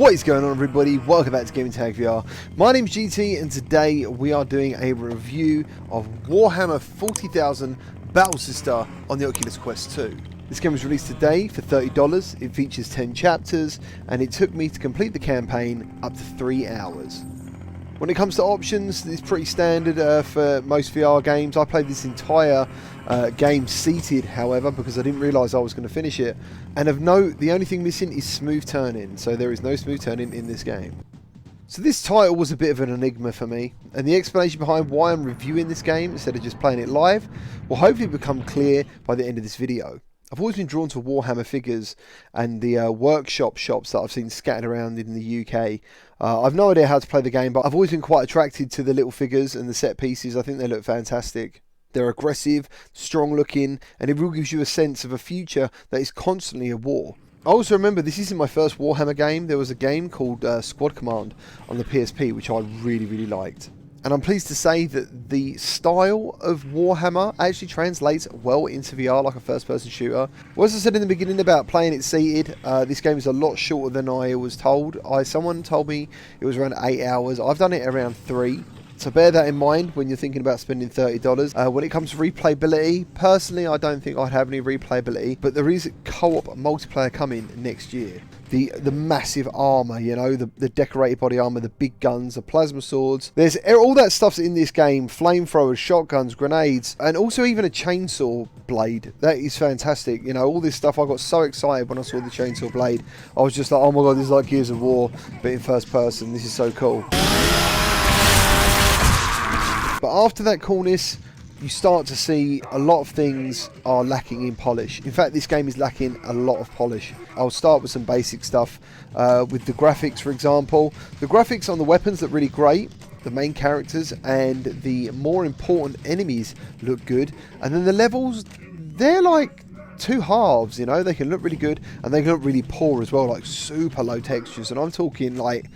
What is going on, everybody? Welcome back to Gamertag VR. My name's GT and today we are doing a review of Warhammer 40,000 Battle Sister on the Oculus Quest 2. This game was released today for $30. It features 10 chapters and it took me to complete the campaign up to 3 hours. When it comes to options, it's pretty standard for most VR games. I played this entire game seated, however, because I didn't realise I was going to finish it. And of note, the only thing missing is smooth turning, so there is no smooth turning in this game. So this title was a bit of an enigma for me, and the explanation behind why I'm reviewing this game instead of just playing it live will hopefully become clear by the end of this video. I've always been drawn to Warhammer figures and the workshop shops that I've seen scattered around in the UK. I've no idea how to play the game, but I've always been quite attracted to the little figures and the set pieces. I think they look fantastic. They're aggressive, strong looking, and it really gives you a sense of a future that is constantly a war. I also remember this isn't my first Warhammer game. There was a game called Squad Command on the PSP, which I really liked. And I'm pleased to say that the style of Warhammer actually translates well into VR like a first-person shooter. Well, as I said in the beginning about playing it seated, this game is a lot shorter than I was told. Someone told me it was around 8 hours. I've done it around 3. So bear that in mind when you're thinking about spending $30. When it comes to replayability, personally I don't think I'd have any replayability, but there is co-op multiplayer coming next year. The massive armour, you know, the decorated body armour, the big guns, the plasma swords. There's all that stuff's in this game. Flamethrowers, shotguns, grenades, and also even a chainsaw blade. That is fantastic. You know, all this stuff, I got so excited when I saw the chainsaw blade. I was just like, oh my god, this is like Gears of War, but in first person. This is so cool. But after that coolness, you start to see a lot of things are lacking in polish. In fact, this game is lacking a lot of polish. I'll start with some basic stuff. With the graphics, for example. The graphics on the weapons look really great. The main characters and the more important enemies look good. And then the levels, they're like two halves, you know. They can look really good and they can look really poor as well, like super low textures. And I'm talking like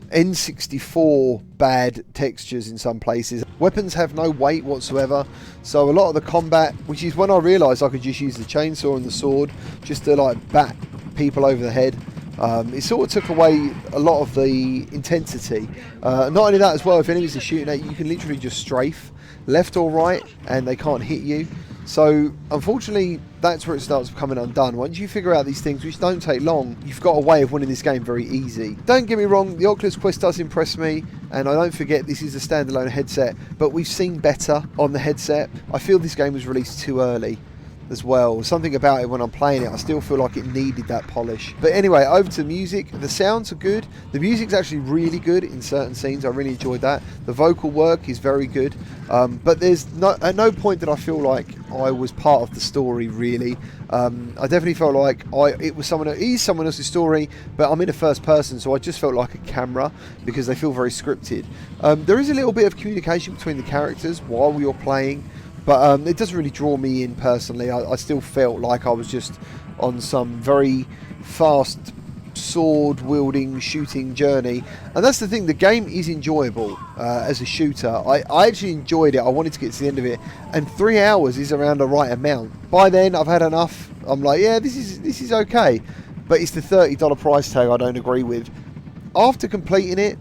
N64 bad textures in some places. Weapons have no weight whatsoever, so a lot of the combat, which is when I realised I could just use the chainsaw and the sword just to like bat people over the head. It sort of took away a lot of the intensity. Not only that as well, if enemies are shooting at you, you can literally just strafe left or right and they can't hit you. So unfortunately that's where it starts becoming undone. Once you figure out these things, which don't take long, you've got a way of winning this game very easy. Don't get me wrong, the Oculus Quest does impress me, and I don't forget this is a standalone headset, but we've seen better on the headset. I feel this game was released too early as well. Something about it when I'm playing it, I still feel like it needed that polish. But anyway, over to music. The sounds are good. The music's actually really good in certain scenes. I really enjoyed that. The vocal work is very good. But there's at no point did I feel like I was part of the story, really. I definitely felt like it is someone else's story, but I'm in a first person, so I just felt like a camera because they feel very scripted. There is a little bit of communication between the characters while you're playing, but it doesn't really draw me in personally. I still felt like I was just on some very fast sword wielding shooting journey, and that's the thing. The game is enjoyable as a shooter. I actually enjoyed it. I wanted to get to the end of it, and 3 hours is around the right amount. By then I've had enough. I'm like, yeah, this is okay, but it's the $30 price tag I don't agree with. After completing it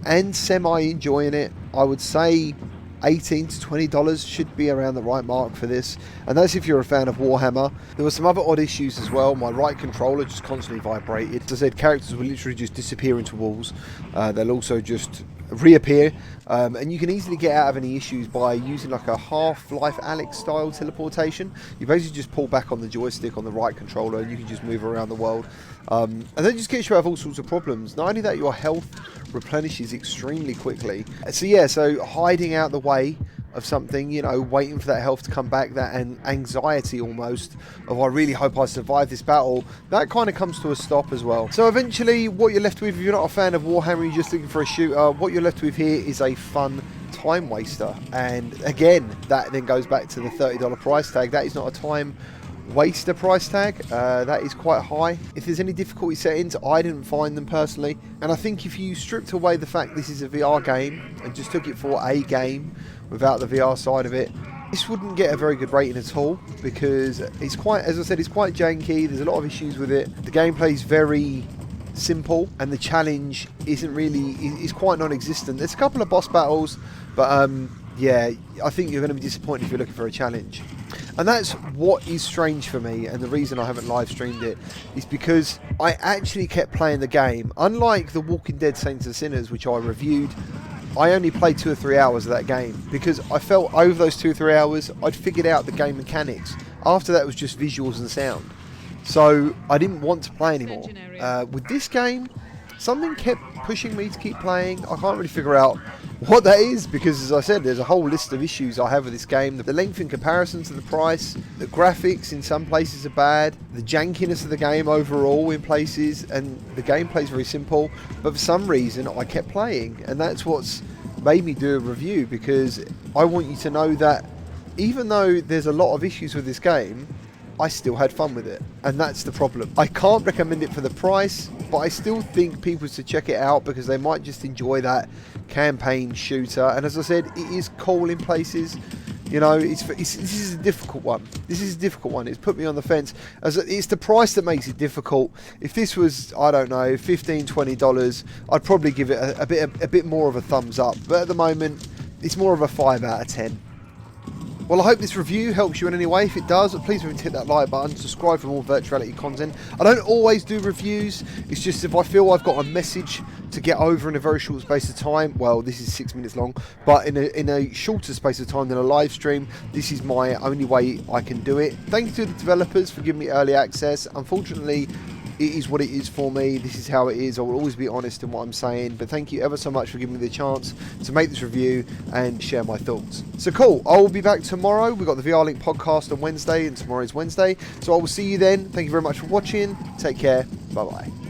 and semi enjoying it, I would say $18 to $20 should be around the right mark for this, and that's if you're a fan of Warhammer. There were some other odd issues as well. My right controller just constantly vibrated. As I said, characters will literally just disappear into walls. They'll also just reappear, and you can easily get out of any issues by using like a Half-Life Alyx style teleportation. You basically just pull back on the joystick on the right controller and you can just move around the world, and that just gets you out of all sorts of problems. Not only that, your health replenishes extremely quickly. So hiding out the way of something, you know, waiting for that health to come back, that anxiety almost of I really hope I survive this battle, that kind of comes to a stop as well. So eventually what you're left with, if you're not a fan of Warhammer, you're just looking for a shooter, what you're left with here is a fun time waster. And again, that then goes back to the $30 price tag. That is not a time waster price tag. That is quite high. If there's any difficulty settings, I didn't find them personally, and I think if you stripped away the fact this is a VR game and just took it for a game without the VR side of it, this wouldn't get a very good rating at all, because it's quite, as I said, it's quite janky. There's a lot of issues with it. The gameplay is very simple, and the challenge is quite non-existent. There's a couple of boss battles, but yeah, I think you're going to be disappointed if you're looking for a challenge. And that's what is strange for me, and the reason I haven't live streamed it is because I actually kept playing the game. Unlike The Walking Dead Saints and Sinners, which I reviewed, I only played 2 or 3 hours of that game because I felt over those 2 or 3 hours I'd figured out the game mechanics. After that, it was just visuals and sound. So I didn't want to play anymore. With this game, something kept pushing me to keep playing. I can't really figure out what that is because, as I said, there's a whole list of issues I have with this game. The length in comparison to the price, the graphics in some places are bad, the jankiness of the game overall in places, and the gameplay is very simple. But for some reason, I kept playing, and that's what's made me do a review, because I want you to know that even though there's a lot of issues with this game, I still had fun with it, and that's the problem. I can't recommend it for the price, but I still think people should check it out because they might just enjoy that campaign shooter. And as I said, it is cool in places. You know, this is a difficult one. This is a difficult one. It's put me on the fence. It's the price that makes it difficult. If this was, I don't know, $15, $20, I'd probably give it a bit more of a thumbs up. But at the moment, it's more of a 5 out of 10. Well, I hope this review helps you in any way. If it does, please remember to hit that like button, subscribe for more virtual reality content. I don't always do reviews. It's just if I feel I've got a message to get over in a very short space of time. Well, this is 6 minutes long, but in a shorter space of time than a live stream, this is my only way I can do it. Thank you to the developers for giving me early access. Unfortunately, it is what it is for me. This is how it is. I will always be honest in what I'm saying, but thank you ever so much for giving me the chance to make this review and share my thoughts. So cool, I will be back tomorrow. We've got the VR Link podcast on Wednesday, and tomorrow is Wednesday, so I will see you then. Thank you very much for watching. Take care. Bye bye.